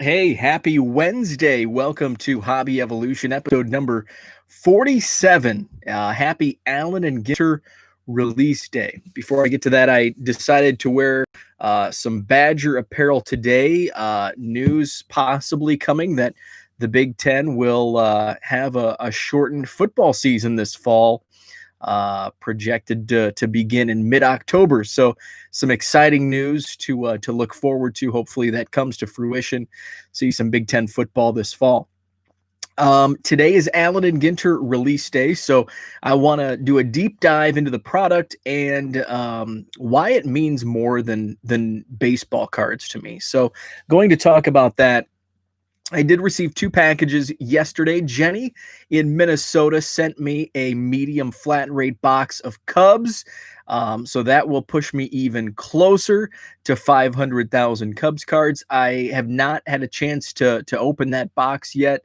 Hey, happy Wednesday. Welcome to Hobby Evolution, episode number 47. Happy Allen and Ginter release day. Before I get to that, I decided to wear some Badger apparel today. News possibly coming that the Big Ten will have a shortened football season this fall, projected to begin in mid-October. So some exciting news to look forward to. Hopefully that comes to fruition. See some Big Ten football this fall. Today is Allen and Ginter release day, so I want to do a deep dive into the product and why it means more than baseball cards to me. So going to talk about that. I did receive two packages yesterday. Jenny in Minnesota sent me a medium flat rate box of Cubs. So that will push me even closer to 500,000 Cubs cards. I have not had a chance to open that box yet.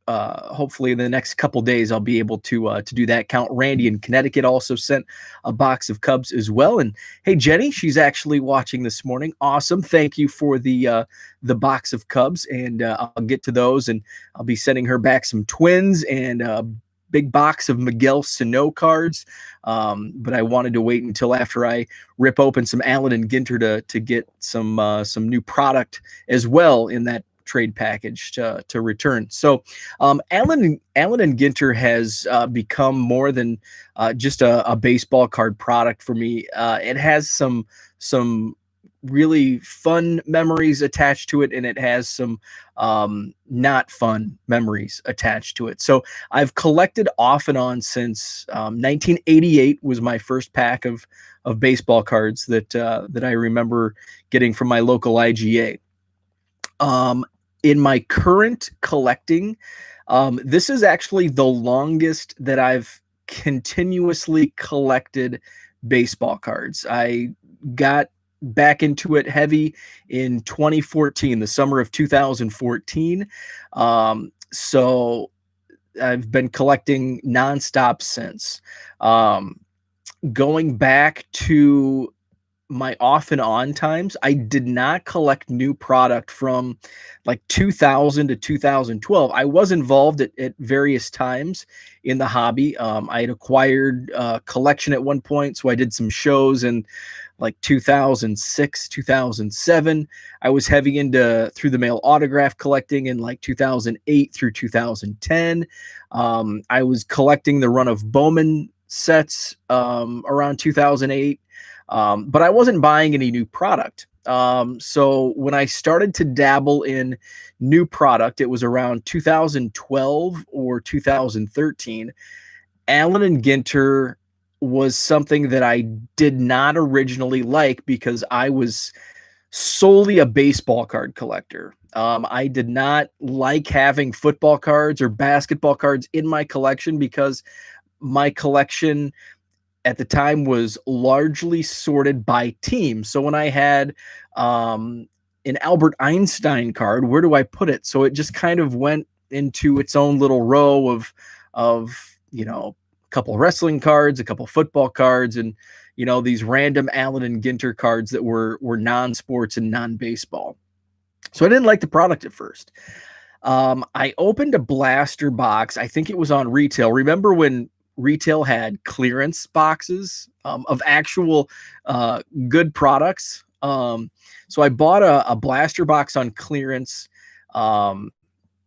Hopefully in the next couple days I'll be able to do that. Count Randy in Connecticut also sent a box of Cubs as well. And hey, Jenny, she's actually watching this morning. Awesome. Thank you for the box of Cubs, and I'll get to those, and I'll be sending her back some Twins and big box of Miguel Sano cards. But I wanted to wait until after I rip open some Allen and Ginter to get some new product as well in that trade package to return. So Allen and Ginter has become more than just a baseball card product for me. It has some really fun memories attached to it, and it has some not fun memories attached to it. So I've collected off and on since 1988 was my first pack of baseball cards that I remember getting from my local IGA. In my current collecting, this is actually the longest that I've continuously collected baseball cards. I got back into it heavy in 2014, the summer of 2014. So I've been collecting nonstop since. Going back to my off and on times, I did not collect new product from like 2000 to 2012. I was involved at various times in the hobby. I had acquired a collection at one point, so I did some shows in like 2006, 2007. I was heavy into through the mail autograph collecting in like 2008 through 2010. I was collecting the run of Bowman sets around 2008. But I wasn't buying any new product. So when I started to dabble in new product, it was around 2012 or 2013. Allen and Ginter was something that I did not originally like because I was solely a baseball card collector. I did not like having football cards or basketball cards in my collection because my collection at the time was largely sorted by team. So when I had an Albert Einstein card, where do I put it? So it just kind of went into its own little row of a couple wrestling cards, a couple football cards, and these random Allen and Ginter cards that were non-sports and non-baseball. So I didn't like the product at first. I opened a blaster box. I think it was on retail. Remember when retail had clearance boxes of actual good products? So I bought a blaster box on clearance, at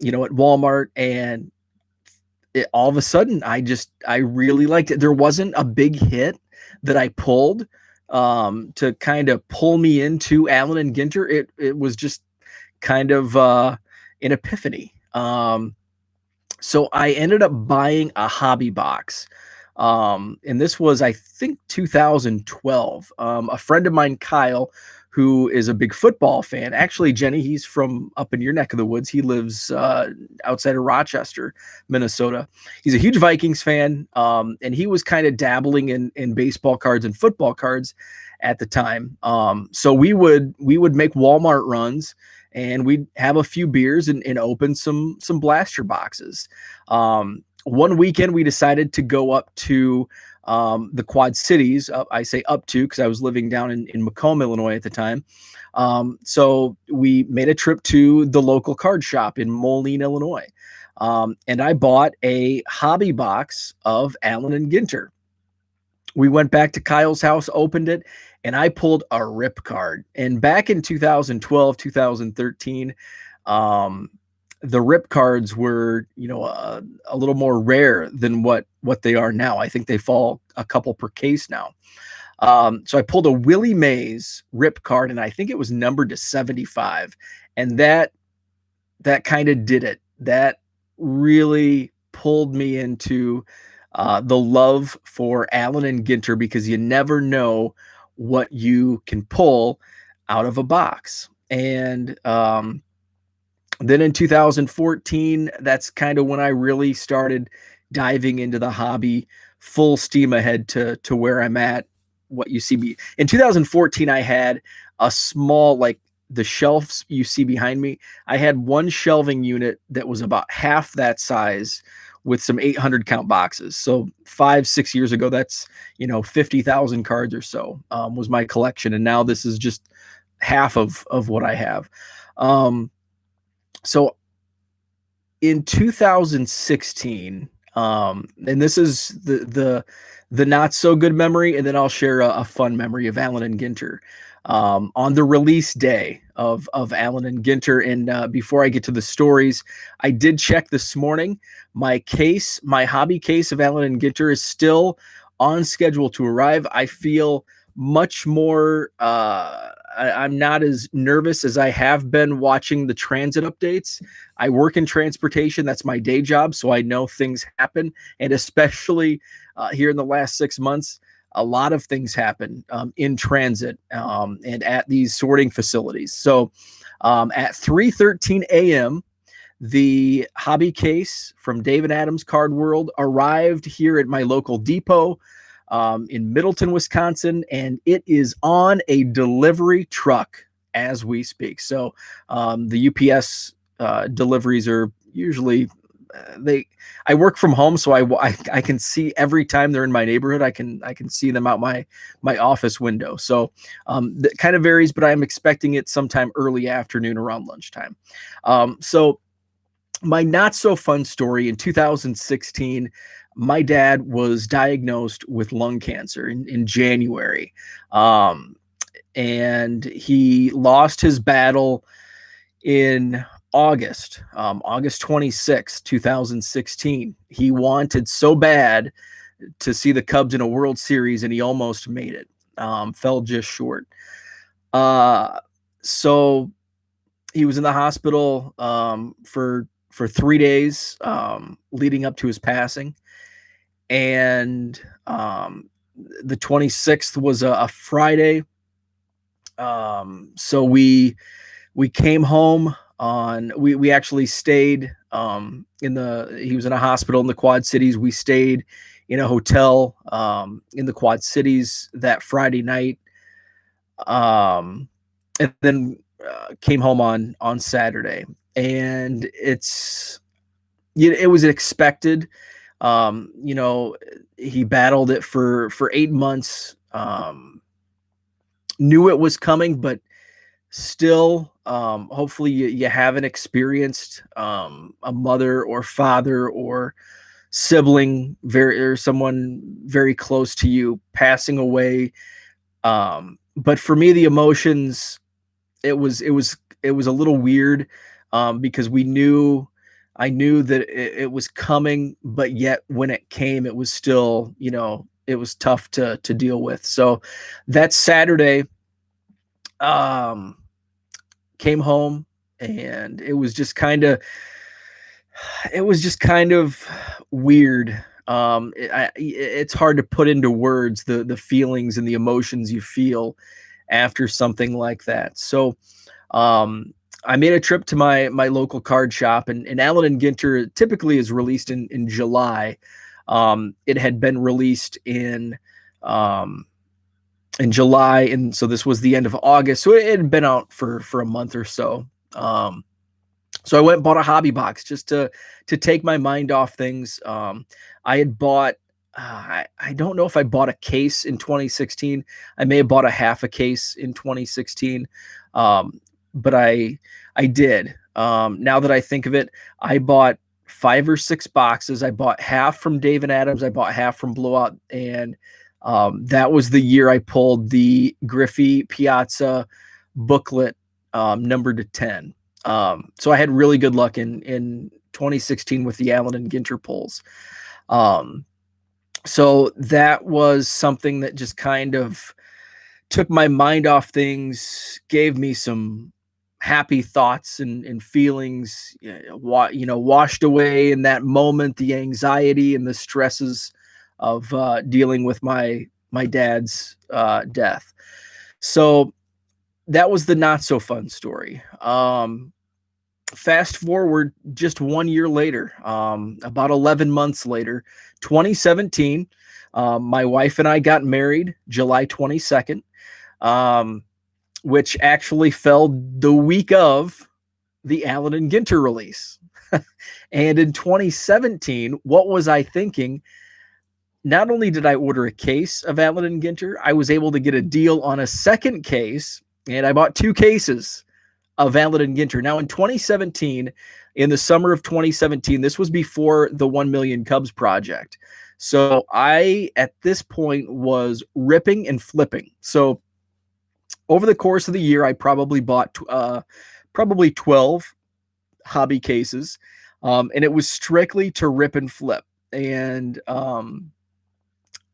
Walmart, and all of a sudden I really liked it. There wasn't a big hit that I pulled to kind of pull me into Allen and Ginter. It was just kind of an epiphany. So I ended up buying a hobby box. And this was, I think, 2012. A friend of mine, Kyle, who is a big football fan. Actually, Jenny, he's from up in your neck of the woods. He lives outside of Rochester, Minnesota. He's a huge Vikings fan, and he was kind of dabbling in baseball cards and football cards at the time. So we would make Walmart runs, and we'd have a few beers and open some blaster boxes. One weekend we decided to go up to the Quad Cities. I say up to because I was living down in Macomb, Illinois at the time. So we made a trip to the local card shop in Moline, Illinois. And I bought a hobby box of Allen and Ginter. We went back to Kyle's house, opened it, and I pulled a rip card. And back in 2012, 2013, um, the rip cards were, a little more rare than what they are now. I think they fall a couple per case now. So I pulled a Willie Mays rip card, and I think it was numbered to 75, and that kind of did it. That really pulled me into the love for Allen and Ginter, because you never know what you can pull out of a box. And then in 2014, that's kind of when I really started diving into the hobby full steam ahead to where I'm at. What you see in 2014, I had a small, like the shelves you see behind me. I had one shelving unit that was about half that size with some 800 count boxes. So 5-6 years ago, that's 50,000 cards or so was my collection, and now this is just half of what I have. So in 2016, and this is the not so good memory, and then I'll share a fun memory of Allen and Ginter. On the release day of Allen and Ginter, and before I get to the stories, I did check this morning. My hobby case of Allen and Ginter is still on schedule to arrive. I feel much more. I'm not as nervous as I have been watching the transit updates. I work in transportation. That's my day job, so I know things happen, and especially here in the last 6 months, a lot of things happen in transit and at these sorting facilities. So at 3:13 a.m., the hobby case from David Adams Card World arrived here at my local depot in Middleton, Wisconsin, and it is on a delivery truck as we speak. So the UPS deliveries are usually I work from home, so I can see every time they're in my neighborhood. I can see them out my office window. So that kind of varies, but I'm expecting it sometime early afternoon around lunchtime. So my not so fun story: in 2016, my dad was diagnosed with lung cancer in January. And he lost his battle in August 26th, 2016. He wanted so bad to see the Cubs in a World Series, and he almost made it. Fell just short. So he was in the hospital for 3 days leading up to his passing. And the 26th was a Friday. So we came home we actually stayed he was in a hospital in the Quad Cities. We stayed in a hotel in the Quad Cities that Friday night. And then came home on Saturday, and it was expected. He battled it for 8 months, knew it was coming, but still, hopefully you haven't experienced a mother or father or sibling or someone very close to you passing away. But for me, the emotions, it was a little weird because I knew that it was coming, but yet when it came, it was still, it was tough to deal with. So that Saturday, came home, and it was just kind of weird. It's hard to put into words the feelings and the emotions you feel after something like that. So I made a trip to my local card shop, and Allen and Ginter typically is released in July. It had been released in July, and so this was the end of August. So it had been out for a month or so. So I went and bought a hobby box just to take my mind off things. I had bought I don't know if I bought a case in 2016. I may have bought a half a case in 2016, um, but I did. Now that I think of it, I bought 5 or 6 boxes. I bought half from Dave and Adams. I bought half from Blowout, and that was the year I pulled the Griffey Piazza booklet, numbered to 10. So I had really good luck in 2016 with the Allen and Ginter pulls. Um, so that was something that just kind of took my mind off things, gave me some happy thoughts and feelings, washed away in that moment the anxiety and the stresses of dealing with my dad's death. So that was the not so fun story. Fast forward just 1 year later, about 11 months later, 2017, my wife and I got married July 22nd, um, which actually fell the week of the Allen and Ginter release. And in 2017, what was I thinking? Not only did I order a case of Allen and Ginter, I was able to get a deal on a second case, and I bought 2 cases of Allen and Ginter. Now, in 2017, in the summer of 2017, this was before the 1 Million Cubs project. So I, at this point, was ripping and flipping. So over the course of the year, I probably bought probably 12 hobby cases, and it was strictly to rip and flip. And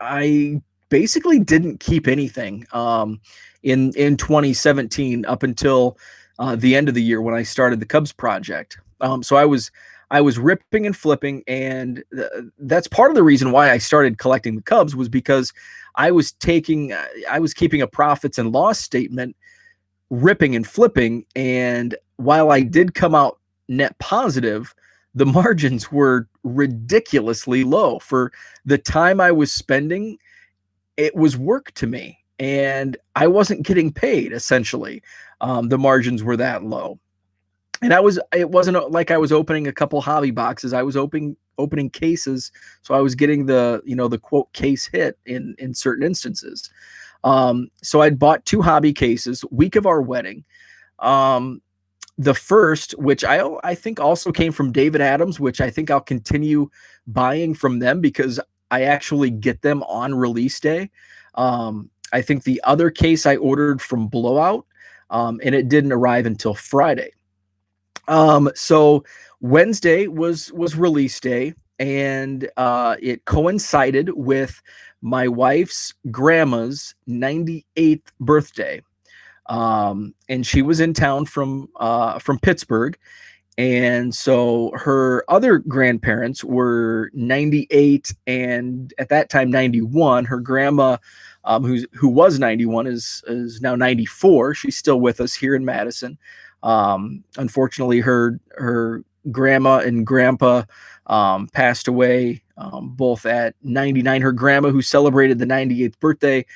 I basically didn't keep anything in 2017 up until the end of the year when I started the Cubs project. So I was ripping and flipping, and that's part of the reason why I started collecting the Cubs was because I was keeping a profits and loss statement, ripping and flipping, and while I did come out net positive, the margins were ridiculously low for the time I was spending. It was work to me, and I wasn't getting paid. Essentially, the margins were that low, and it wasn't like I was opening a couple hobby boxes. I was opening cases, so I was getting the quote case hit in certain instances. So I'd bought 2 hobby cases week of our wedding. Um, the first, which I think also came from David Adams, which I think I'll continue buying from them because I actually get them on release day. I think the other case I ordered from Blowout, and it didn't arrive until Friday. So Wednesday was release day, and it coincided with my wife's grandma's 98th birthday. And she was in town from Pittsburgh, and so her other grandparents were 98 and at that time 91. Her grandma, who was 91, is now 94. She's still with us here in Madison. Unfortunately, her grandma and grandpa passed away both at 99. Her grandma, who celebrated the 98th birthday,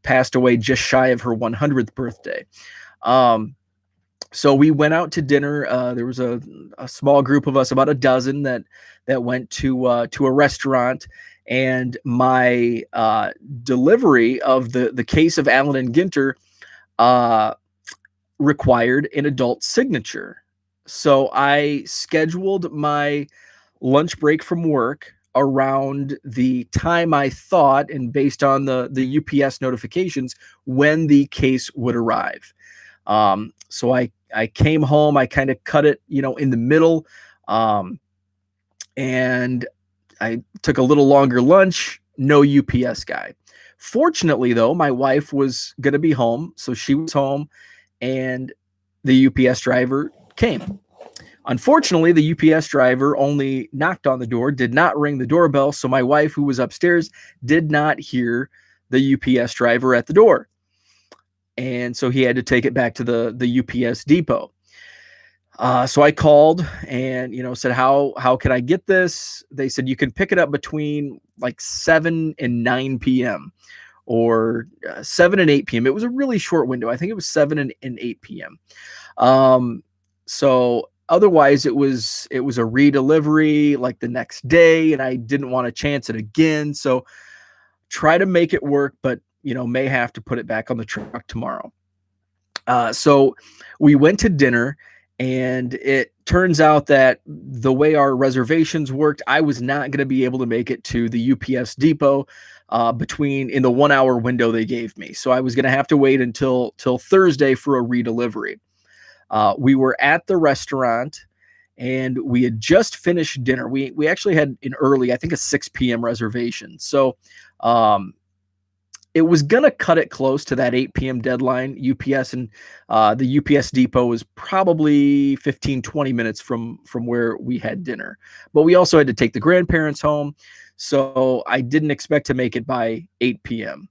passed away just shy of her 100th birthday. So we went out to dinner. There was a small group of us, about a dozen, that went to a restaurant, and my delivery of the case of Allen and Ginter required an adult signature. So I scheduled my lunch break from work around the time I thought, and based on the UPS notifications, when the case would arrive. So I came home, I kind of cut it, in the middle, and I took a little longer lunch. No UPS guy. Fortunately, though, my wife was going to be home, so she was home, and the UPS driver came. Unfortunately, the UPS driver only knocked on the door, did not ring the doorbell, so my wife, who was upstairs, did not hear the UPS driver at the door. And so he had to take it back to the UPS depot. So I called and said, how can I get this? They said you can pick it up between like 7 and 9 p.m. or 7 and 8 p.m. It was a really short window. I think it was 7 and 8 p.m. So otherwise it was a redelivery like the next day, and I didn't want to chance it again. So try to make it work, but may have to put it back on the truck tomorrow. So we went to dinner, and it turns out that the way our reservations worked, I was not going to be able to make it to the UPS depot in the 1 hour window they gave me. So I was going to have to wait until Thursday for a redelivery. We were at the restaurant, and we had just finished dinner. We actually had an early, I think a 6 p.m. reservation. So it was going to cut it close to that 8 p.m. deadline. UPS and the UPS depot was probably 15-20 minutes from where we had dinner. But we also had to take the grandparents home, so I didn't expect to make it by 8 p.m.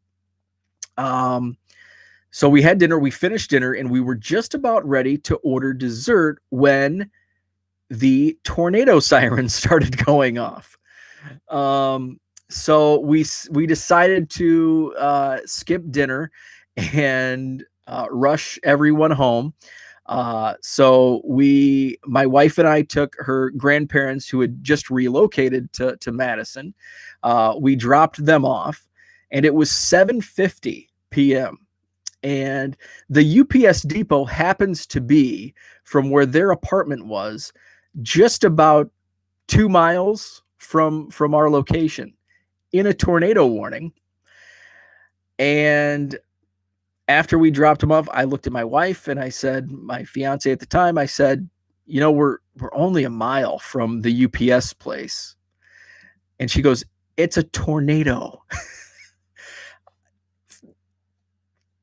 So we had dinner, we finished dinner, and we were just about ready to order dessert when the tornado sirens started going off. So we decided to skip dinner and rush everyone home. So my wife and I took her grandparents, who had just relocated to Madison. We dropped them off, and it was 7:50 p.m. And the UPS depot happens to be from where their apartment was, just about 2 miles from our location, in a tornado warning. And after we dropped them off, I looked at my wife and I said, my fiance at the time, I said, we're only a mile from the UPS place. And she goes, "It's a tornado."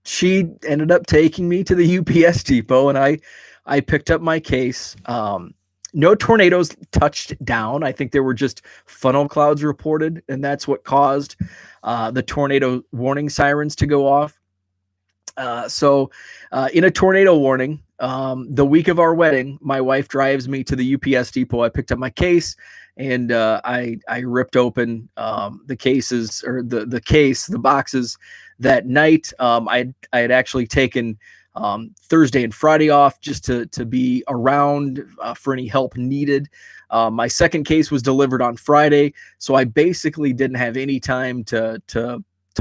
She ended up taking me to the UPS depot, and I picked up my case. No tornadoes touched down. I think there were just funnel clouds reported, and that's what caused the tornado warning sirens to go off. So in a tornado warning, the week of our wedding, my wife drives me to the UPS depot. I picked up my case, and I ripped open the cases, or the boxes that night. I had actually taken Thursday and Friday off just to be around for any help needed. My second case was delivered on Friday, so I basically didn't have any time to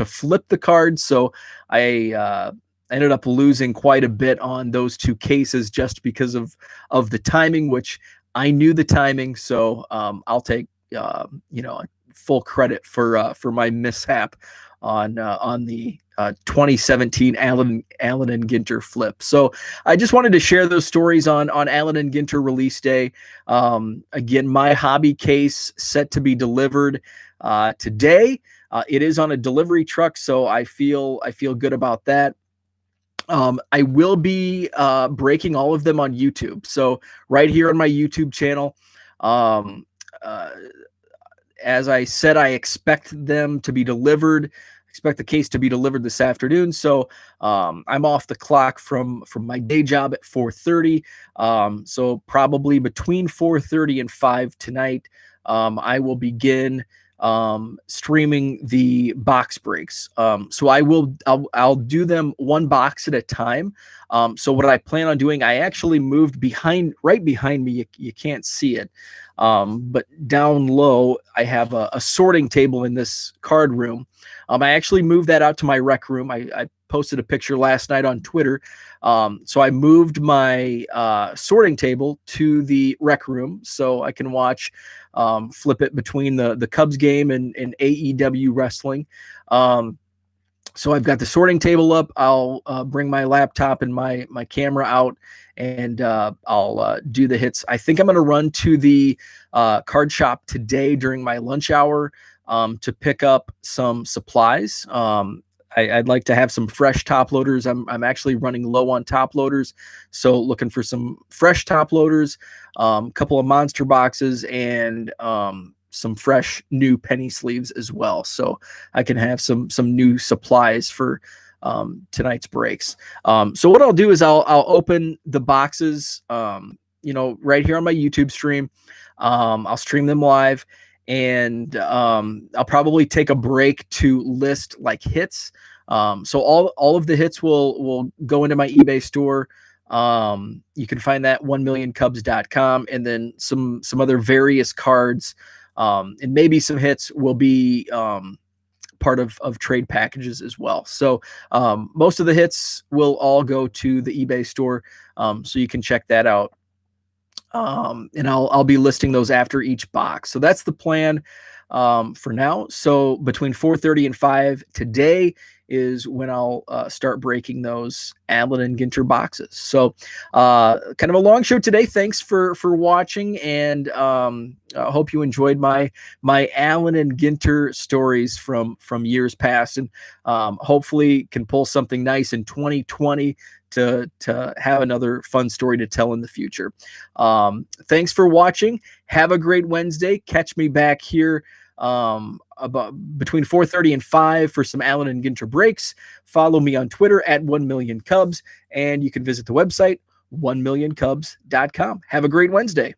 flip the cards. So I ended up losing quite a bit on those 2 cases just because of the timing, which I knew the timing. So I'll take full credit for my mishap on the 2017 Allen and Ginter flip. So I just wanted to share those stories on Allen and Ginter release day. Again, my hobby case set to be delivered today. It is on a delivery truck, so I feel good about that. I will be breaking all of them on YouTube. So right here on my YouTube channel, as I said, I expect them to be delivered. Expect the case to be delivered this afternoon. So I'm off the clock from my day job at 4:30. So probably between 4:30 and 5 tonight, I will begin streaming the box breaks. So I'll do them one box at a time. So what I plan on doing, I actually moved right behind me. You can't see it. But down low, I have a sorting table in this card room. I actually moved that out to my rec room. I posted a picture last night on Twitter. So I moved my sorting table to the rec room so I can watch, flip it between the Cubs game and AEW wrestling. So I've got the sorting table up. I'll bring my laptop and my camera out, and I'll do the hits. I think I'm going to run to the card shop today during my lunch hour to pick up some supplies. I'd like to have some fresh top loaders. I'm actually running low on top loaders, so looking for some fresh top loaders, a couple of monster boxes, and some fresh new penny sleeves as well, so I can have some new supplies for tonight's breaks. So what I'll do is I'll open the boxes, right here on my YouTube stream. I'll stream them live, and I'll probably take a break to list like hits. So all of the hits will go into my eBay store You can find that 1millioncubs.com, and then some other various cards, and maybe some hits will be part of trade packages as well. So most of the hits will all go to the eBay store, so you can check that out. And I'll be listing those after each box. So that's the plan for now. So between 4:30 and 5 today is when I'll start breaking those Allen Ginter boxes. So kind of a long show today. Thanks for watching, and I hope you enjoyed my Allen Ginter stories from years past, and hopefully can pull something nice in 2020 to have another fun story to tell in the future. Thanks for watching. Have a great Wednesday. Catch me back here about between 4:30 and 5 for some Allen Ginter breaks. Follow me on Twitter at 1millioncubs, and you can visit the website 1millioncubs.com. Have a great Wednesday.